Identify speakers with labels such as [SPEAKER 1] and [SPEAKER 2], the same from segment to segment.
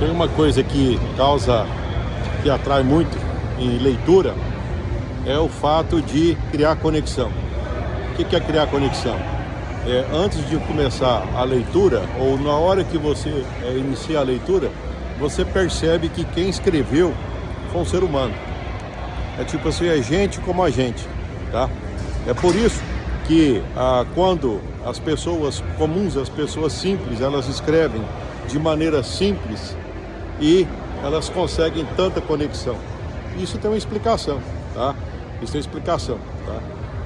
[SPEAKER 1] Tem uma coisa que atrai muito em leitura, é o fato de criar conexão. O que é criar conexão? Antes de começar a leitura, ou na hora que você inicia a leitura, você percebe que quem escreveu foi um ser humano. É tipo assim, é gente como a gente, tá? É por isso que quando as pessoas comuns, as pessoas simples, elas escrevem de maneira simples e elas conseguem tanta conexão. Isso tem uma explicação, tá? Isso tem explicação, tá?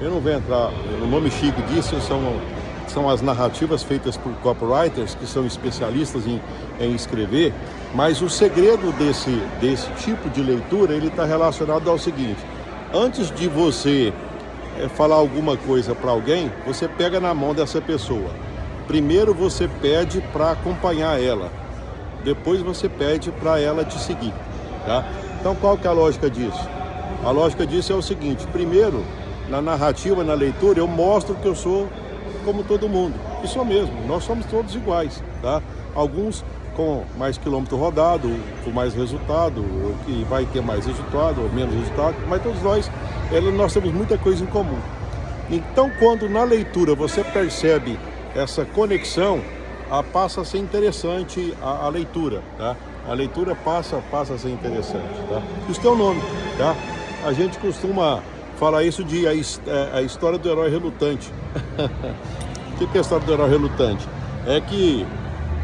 [SPEAKER 1] Eu não vou entrar no nome chique disso, são as narrativas feitas por copywriters, que são especialistas em escrever, mas o segredo desse tipo de leitura, ele está relacionado ao seguinte: antes de você falar alguma coisa para alguém, você pega na mão dessa pessoa. Primeiro você pede para acompanhar ela, depois você pede para ela te seguir, tá? Então qual que é a lógica disso? A lógica disso é o seguinte: primeiro, na narrativa, na leitura, eu mostro que eu sou como todo mundo, e sou mesmo, nós somos todos iguais, tá? Alguns com mais quilômetro rodado, com mais resultado, ou que vai ter mais resultado ou menos resultado, mas todos nós temos muita coisa em comum. Então, quando na leitura você percebe essa conexão, passa a ser interessante a leitura, tá? A leitura passa a ser interessante, tá? Isso tem um nome, tá? A gente costuma falar isso de a história do herói relutante. O que é a história do herói relutante? É que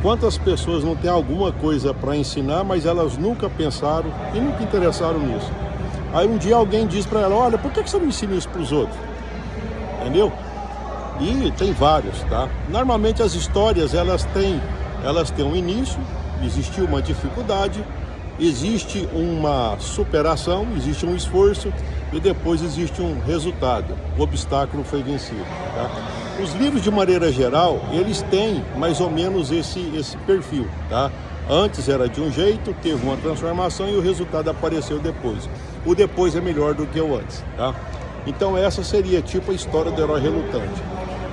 [SPEAKER 1] quantas pessoas não têm alguma coisa para ensinar, mas elas nunca pensaram e nunca interessaram nisso. Aí um dia alguém diz para ela: olha, por que você não ensina isso para os outros? Entendeu? E tem vários, tá? Normalmente as histórias, elas têm um início, existiu uma dificuldade, existe uma superação, existe um esforço e depois existe um resultado. O obstáculo foi vencido, tá? Os livros, de maneira geral, eles têm mais ou menos esse perfil, tá? Antes era de um jeito, teve uma transformação e o resultado apareceu depois. O depois é melhor do que o antes, tá? Então essa seria tipo a história do herói relutante.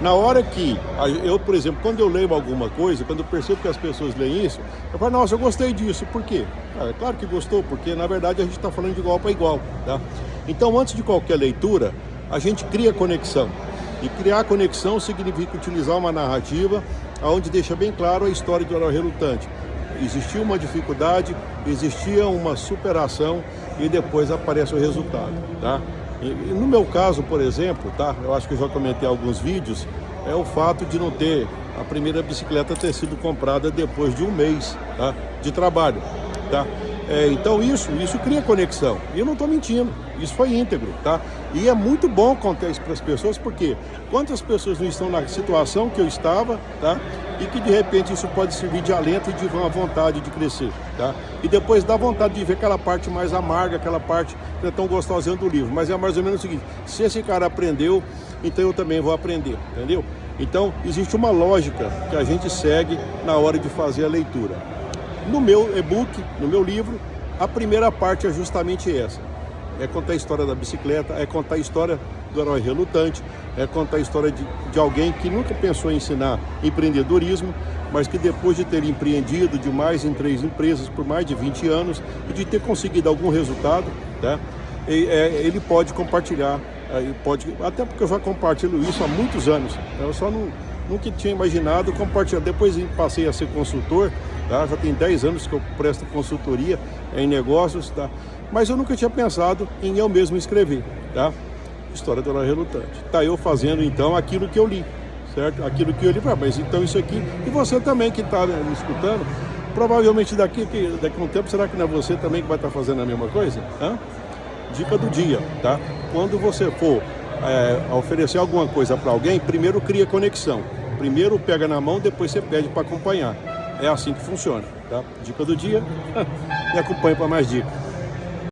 [SPEAKER 1] Na hora que eu, por exemplo, quando eu leio alguma coisa, quando eu percebo que as pessoas leem isso, eu falo: nossa, eu gostei disso. Por quê? É claro que gostou, porque na verdade a gente está falando de igual para igual, tá? Então, antes de qualquer leitura, a gente cria conexão. E criar conexão significa utilizar uma narrativa onde deixa bem claro a história do herói relutante. Existia uma dificuldade, existia uma superação e depois aparece o resultado, tá? E no meu caso, por exemplo, tá? Eu acho que eu já comentei em alguns vídeos, é o fato de não ter a primeira bicicleta ter sido comprada depois de um mês, tá? De trabalho, tá? Então isso cria conexão. E eu não estou mentindo, isso foi íntegro, tá? E é muito bom contar isso para as pessoas, porque quantas pessoas não estão na situação que eu estava, tá? E que de repente isso pode servir de alento e de uma vontade de crescer, tá? E depois dá vontade de ver aquela parte mais amarga, aquela parte que é tão gostosinha do livro. Mas é mais ou menos o seguinte: se esse cara aprendeu, então eu também vou aprender, entendeu? Então existe uma lógica que a gente segue na hora de fazer a leitura. No meu e-book, no meu livro, a primeira parte é justamente essa. É contar a história da bicicleta, é contar a história do herói relutante, é contar a história de alguém que nunca pensou em ensinar empreendedorismo, mas que depois de ter empreendido de mais em 3 empresas por mais de 20 anos e de ter conseguido algum resultado, tá? Ele pode compartilhar, até porque eu já compartilho isso há muitos anos. Eu só nunca tinha imaginado compartilhar. Depois passei a ser consultor, tá? Já tem 10 anos que eu presto consultoria em negócios, tá? Mas eu nunca tinha pensado em eu mesmo escrever, tá? História do herói relutante. Tá eu fazendo então aquilo que eu li, certo? Aquilo que eu li, mas então isso aqui, e você também que está me escutando, provavelmente daqui a um tempo, será que não é você também que vai estar fazendo a mesma coisa? Hã? Dica do dia, tá? Quando você for oferecer alguma coisa para alguém, primeiro cria conexão. Primeiro pega na mão, depois você pede para acompanhar. É assim que funciona, tá? Dica do dia. E acompanhe para mais dicas.